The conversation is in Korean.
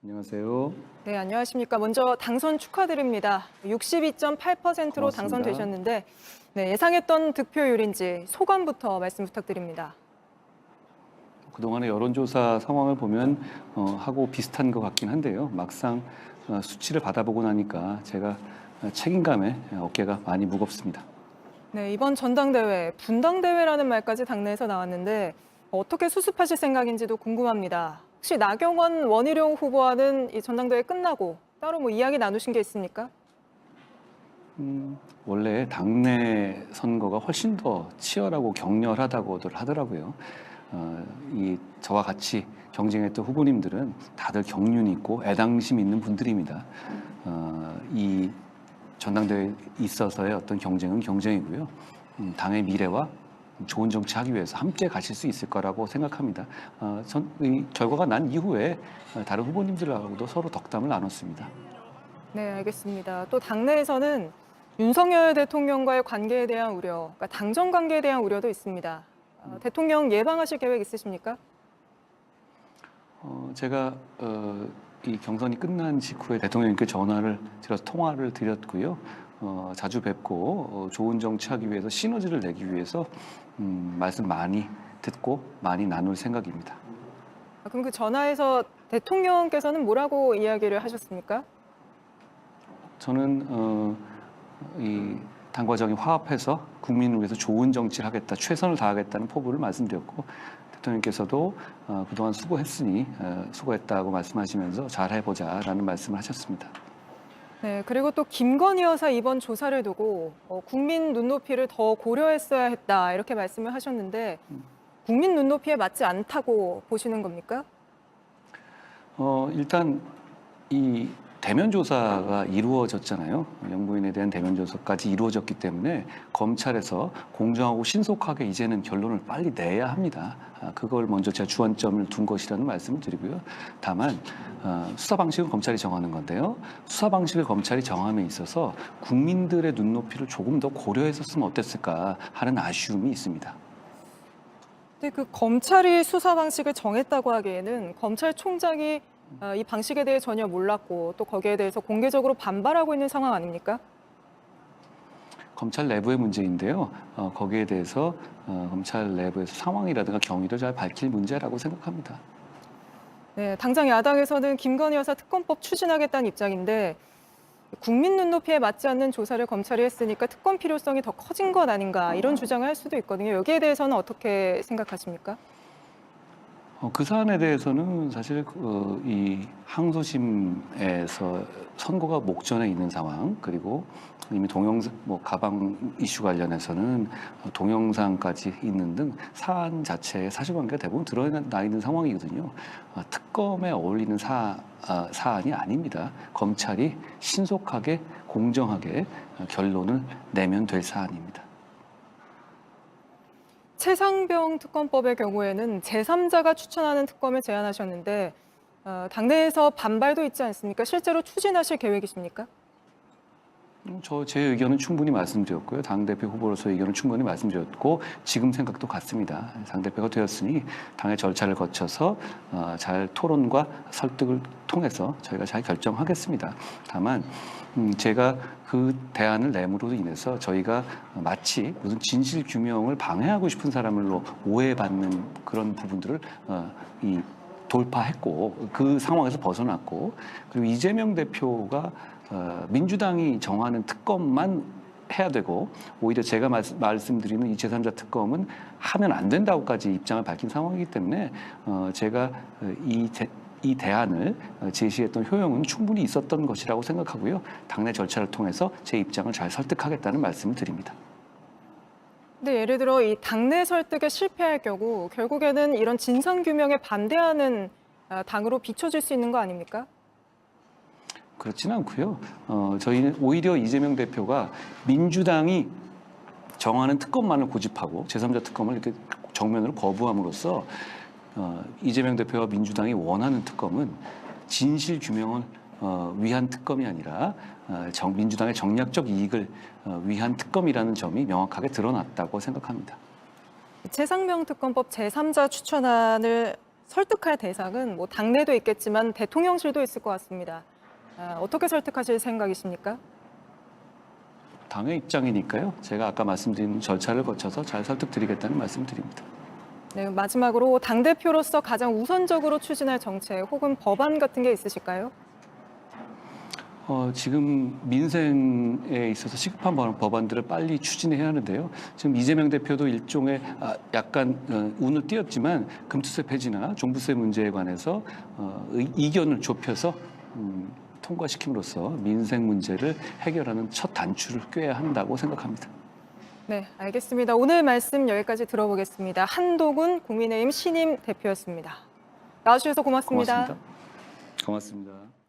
안녕하세요. 네, 안녕하십니까. 먼저 당선 축하드립니다. 62.8%로 고맙습니다. 당선되셨는데 네, 예상했던 득표율인지 소감부터 말씀 부탁드립니다. 그동안의 여론조사 상황을 보면 하고 비슷한 것 같긴 한데요. 막상 수치를 받아보고 나니까 제가 책임감에 어깨가 많이 무겁습니다. 네, 이번 전당대회, 분당대회라는 말까지 당내에서 나왔는데 어떻게 수습하실 생각인지도 궁금합니다. 혹시 나경원, 원희룡 후보와는 이 전당대회 끝나고 따로 뭐 이야기 나누신 게 있습니까? 원래 당내 선거가 훨씬 더 치열하고 격렬하다고들 하더라고요. 이 저와 같이 경쟁했던 후보님들은 다들 경륜이 있고 애당심 있는 분들입니다. 이 전당대회에 있어서의 어떤 경쟁은 경쟁이고요. 당의 미래와 좋은 정치하기 위해서 함께 가실 수 있을 거라고 생각합니다. 이 결과가 난 이후에 다른 후보님들하고도 서로 덕담을 나눴습니다. 네, 알겠습니다. 또 당내에서는 윤석열 대통령과의 관계에 대한 우려, 그러니까 당정 관계에 대한 우려도 있습니다. 대통령 예방하실 계획 있으십니까? 제가 이 경선이 끝난 직후에 대통령님께 전화를 드려서 통화를 드렸고요. 자주 뵙고 좋은 정치하기 위해서 시너지를 내기 위해서 말씀 많이 듣고 많이 나눌 생각입니다. 그럼 그 전화에서 대통령께서는 뭐라고 이야기를 하셨습니까? 저는 이 당과 정이 화합해서 국민을 위해서 좋은 정치를 하겠다, 최선을 다하겠다는 포부를 말씀드렸고 대통령께서도 그동안 수고했으니 수고했다고 말씀하시면서 잘해보자라는 말씀을 하셨습니다. 네, 그리고 또 김건희 여사 이번 조사를 두고 국민 눈높이를 더 고려했어야 했다 이렇게 말씀을 하셨는데 국민 눈높이에 맞지 않다고 보시는 겁니까? 일단 이 대면 조사가 이루어졌잖아요. 영부인에 대한 대면 조사까지 이루어졌기 때문에 검찰에서 공정하고 신속하게 이제는 결론을 빨리 내야 합니다. 그걸 먼저 제가 주안점을 둔 것이라는 말씀을 드리고요. 다만 수사 방식은 검찰이 정하는 건데요. 수사 방식을 검찰이 정함에 있어서 국민들의 눈높이를 조금 더 고려했었으면 어땠을까 하는 아쉬움이 있습니다. 근데 그 검찰이 수사 방식을 정했다고 하기에는 검찰총장이 이 방식에 대해 전혀 몰랐고 또 거기에 대해서 공개적으로 반발하고 있는 상황 아닙니까? 검찰 내부의 문제인데요. 거기에 대해서 검찰 내부에서 상황이라든가 경위를 잘 밝힐 문제라고 생각합니다. 네, 당장 야당에서는 김건희 여사 특검법 추진하겠다는 입장인데 국민 눈높이에 맞지 않는 조사를 검찰이 했으니까 특검 필요성이 더 커진 것 아닌가 이런 주장을 할 수도 있거든요. 여기에 대해서는 어떻게 생각하십니까? 그 사안에 대해서는 사실 이 항소심에서 선고가 목전에 있는 상황 그리고 이미 동영상 가방 이슈 관련해서는 동영상까지 있는 등 사안 자체의 사실관계가 대부분 드러나 있는 상황이거든요. 특검에 어울리는 사안이 아닙니다. 검찰이 신속하게 공정하게 결론을 내면 될 사안입니다. 최상병 특검법의 경우에는 제3자가 추천하는 특검을 제안하셨는데 당내에서 반발도 있지 않습니까? 실제로 추진하실 계획이십니까? 제 의견은 충분히 말씀드렸고요. 당대표 후보로서 의견은 충분히 말씀드렸고 지금 생각도 같습니다. 당대표가 되었으니 당의 절차를 거쳐서 잘 토론과 설득을 통해서 저희가 잘 결정하겠습니다. 다만 제가 그 대안을 내므로 인해서 저희가 마치 무슨 진실 규명을 방해하고 싶은 사람으로 오해받는 그런 부분들을 돌파했고 그 상황에서 벗어났고 그리고 이재명 대표가 민주당이 정하는 특검만 해야 되고 오히려 제가 말씀드리는 이 제3자 특검은 하면 안 된다고까지 입장을 밝힌 상황이기 때문에 제가 이 대안을 제시했던 효용은 충분히 있었던 것이라고 생각하고요. 당내 절차를 통해서 제 입장을 잘 설득하겠다는 말씀을 드립니다. 근데 예를 들어 이 당내 설득에 실패할 경우 결국에는 이런 진상 규명에 반대하는 당으로 비춰질 수 있는 거 아닙니까? 그렇지는 않고요. 저희는 오히려 이재명 대표가 민주당이 정하는 특검만을 고집하고 제3자 특검을 이렇게 정면으로 거부함으로써 이재명 대표와 민주당이 원하는 특검은 진실 규명을 위한 특검이 아니라 민주당의 정략적 이익을 위한 특검이라는 점이 명확하게 드러났다고 생각합니다. 최상병 특검법 제3자 추천안을 설득할 대상은 뭐 당내도 있겠지만 대통령실도 있을 것 같습니다. 어떻게 설득하실 생각이십니까? 당의 입장이니까요. 제가 아까 말씀드린 절차를 거쳐서 잘 설득드리겠다는 말씀드립니다. 네, 마지막으로 당대표로서 가장 우선적으로 추진할 정책 혹은 법안 같은 게 있으실까요? 지금 민생에 있어서 시급한 법안들을 빨리 추진해야 하는데요. 지금 이재명 대표도 일종의 약간 운을 띄었지만 금투세 폐지나 종부세 문제에 관해서 이견을 좁혀서 통과시킴으로써 민생 문제를 해결하는 첫 단추를 꿰야 한다고 생각합니다. 네, 알겠습니다. 오늘 말씀 여기까지 들어보겠습니다. 한동훈 국민의힘 신임 대표였습니다. 나와주셔서 고맙습니다. 고맙습니다. 고맙습니다.